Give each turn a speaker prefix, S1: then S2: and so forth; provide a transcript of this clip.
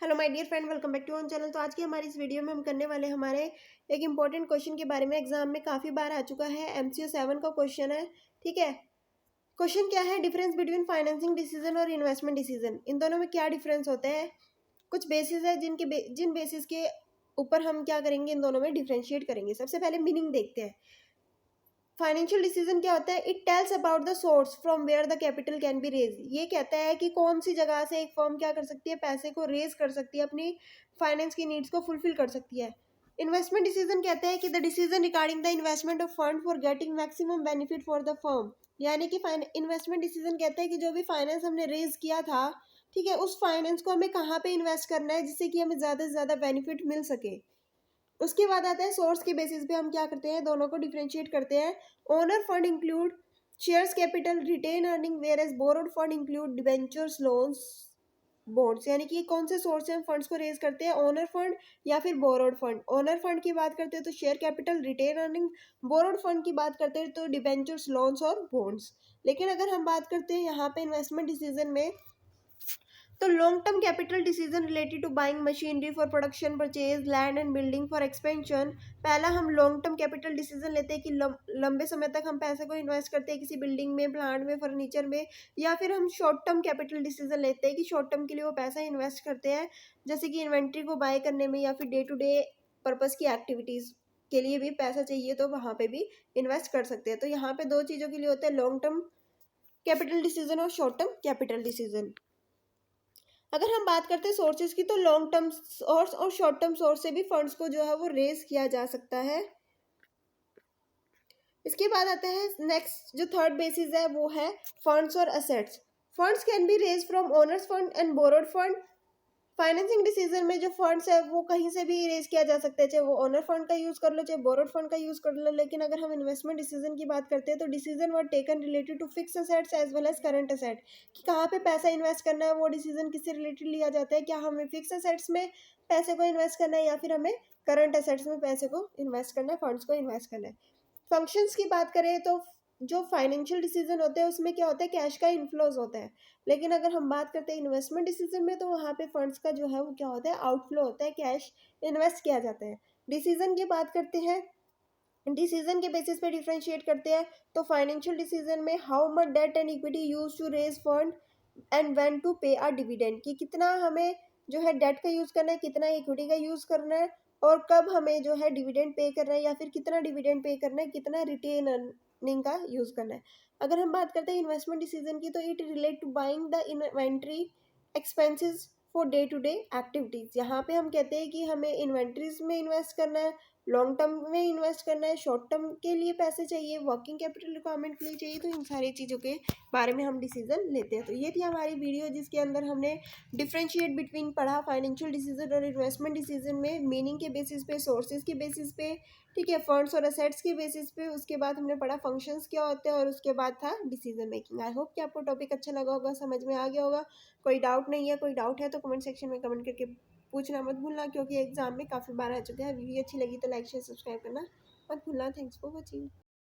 S1: Hello my dear friend, welcome back to on channel. तो आज की हमारी इस वीडियो में हम करने वाले हमारे एक इंपॉर्टेंट क्वेश्चन के बारे में। एग्जाम में काफ़ी बार आ चुका है, MCQ 7 का क्वेश्चन है। ठीक है, क्वेश्चन क्या है, डिफरेंस बिटवीन फाइनेंसिंग डिसीजन और इन्वेस्टमेंट डिसीजन, इन दोनों में क्या डिफरेंस होता है। कुछ बेसिस है जिन बेसिस के ऊपर हम क्या करेंगे, इन दोनों में डिफ्रेंशिएट करेंगे। सबसे पहले मीनिंग देखते हैं। फाइनेंशियल डिसीजन क्या होता है, it tells about the source from where the capital can be raise. ये कहता है कि कौन सी जगह से एक फर्म क्या कर सकती है, पैसे को रेज कर सकती है, अपनी फाइनेंस की नीड्स को फुलफिल कर सकती है। इन्वेस्टमेंट डिसीजन कहता है कि the decision regarding the investment of fund for getting maximum benefit for the firm. यानी कि इन्वेस्टमेंट डिसीजन कहता है कि जो भी फाइनेंस हमने रेज किया था, ठीक है, उस फाइनेंस को हमें कहाँ पे इन्वेस्ट करना है जिससे कि हमें ज़्यादा से ज़्यादा बेनिफिट मिल सके। उसके बाद आता है सोर्स के बेसिस पे हम क्या करते हैं, दोनों को डिफरेंशिएट करते हैं। Owner fund include shares capital retained earning, whereas borrowed fund include debentures loans bonds. यानी कि कौन से सोर्स से हम फंड्स को रेज करते हैं, ओनर फंड या फिर बोरोड फंड। ओनर फंड की बात करते हैं तो share capital retained earning, borrowed fund की बात करते हैं तो डिबेंचर्स लोन्स और बॉन्ड्स। लेकिन अगर हम बात करते हैं यहाँ पे इन्वेस्टमेंट डिसीजन में, तो long term capital decision related to buying machinery for production, purchase land and building for expansion. पहला हम लॉन्ग टर्म कैपिटल डिसीजन लेते हैं कि लंबे समय तक हम पैसे को इन्वेस्ट करते हैं किसी बिल्डिंग में, प्लांट में, फर्नीचर में। या फिर हम शॉर्ट टर्म कैपिटल डिसीजन लेते हैं कि शॉर्ट टर्म के लिए वो पैसा इन्वेस्ट करते हैं, जैसे कि इन्वेंट्री को बाय करने में या फिर डे टू डे पर्पज़ की एक्टिविटीज़ के लिए भी पैसा चाहिए तो वहाँ पे भी इन्वेस्ट कर सकते हैं। तो यहाँ पे दो चीज़ों के लिए होता है, लॉन्ग टर्म कैपिटल डिसीजन और शॉर्ट टर्म कैपिटल डिसीजन। अगर हम बात करते हैं सोर्सेज की, तो लॉन्ग टर्म सोर्स और शॉर्ट टर्म सोर्स से भी फंड्स को जो है वो रेज किया जा सकता है। इसके बाद आता है नेक्स्ट, जो थर्ड बेसिस है वो है फंड्स और assets. Funds can be raise from owners fund and borrowed fund. Financing decision में जो फंड्स है वो कहीं से भी रेज किया जा सकता है, चाहे वो ओनर फंड का यूज कर लो, चाहे बोरोड फंड का यूज कर लो। लेकिन अगर हम इन्वेस्टमेंट डिसीजन की बात करते हैं तो decision were taken related to fix assets as well as current asset, कि कहाँ पे पैसा इन्वेस्ट करना है, वो डिसीजन किससे रिलेटेड लिया जाता है। क्या हमें फिक्स असेट्स में पैसे को इन्वेस्ट करना है या फिर हमें करंट असेट्स में पैसे को इन्वेस्ट करना है, फंड्स को इन्वेस्ट करना है। फंक्शंस की बात करें तो जो फाइनेंशियल डिसीजन होते हैं उसमें क्या होता है, कैश का इनफ्लोज होता है। लेकिन अगर हम बात करते हैं इन्वेस्टमेंट डिसीजन में, तो वहाँ पे फंड्स का जो है वो क्या होता है, आउटफ्लो होता है, कैश इन्वेस्ट किया जाता है। डिसीजन की बात करते हैं, डिसीजन के बेसिस पे डिफरेंशिएट करते हैं। तो फाइनेंशियल डिसीजन में how much debt and equity use to raise fund and when to pay a dividend, कि कितना हमें जो है डेट का यूज करना है, कितना इक्विटी का यूज करना है, और कब हमें जो है डिविडेंड पे करना है, या फिर कितना डिविडेंड पे करना है, कितना रिटेन अर्निंग का यूज करना है। अगर हम बात करते हैं इन्वेस्टमेंट डिसीजन की, तो it relate to buying the inventory expenses for day to day activities. यहाँ पे हम कहते हैं कि हमें इन्वेंट्रीज में इन्वेस्ट करना है, लॉन्ग टर्म में इन्वेस्ट करना है, शॉर्ट टर्म के लिए पैसे चाहिए, वर्किंग कैपिटल रिक्वायरमेंट के लिए चाहिए। तो इन सारी चीज़ों के बारे में हम डिसीजन लेते हैं। तो ये थी हमारी वीडियो जिसके अंदर हमने डिफ्रेंशिएट बिटवीन पढ़ा फाइनेंशियल डिसीजन और इन्वेस्टमेंट डिसीजन में, मीनिंग के बेसिस पे, सोर्सेज के बेसिस पे, ठीक है, फंड्स और असेट्स के बेसिस पे। उसके बाद हमने पढ़ा फंक्शंस क्या होते हैं, और उसके बाद था डिसीजन मेकिंग। आई होप कि आपको टॉपिक अच्छा लगा होगा, समझ में आ गया होगा। कोई डाउट नहीं है, कोई डाउट है तो कमेंट सेक्शन में कमेंट करके पूछना मत भूलना, क्योंकि एग्जाम में काफ़ी बार आ चुका है। वीडियो अच्छी लगी तो लाइक शेयर सब्सक्राइब करना मत भूलना। Thanks for watching.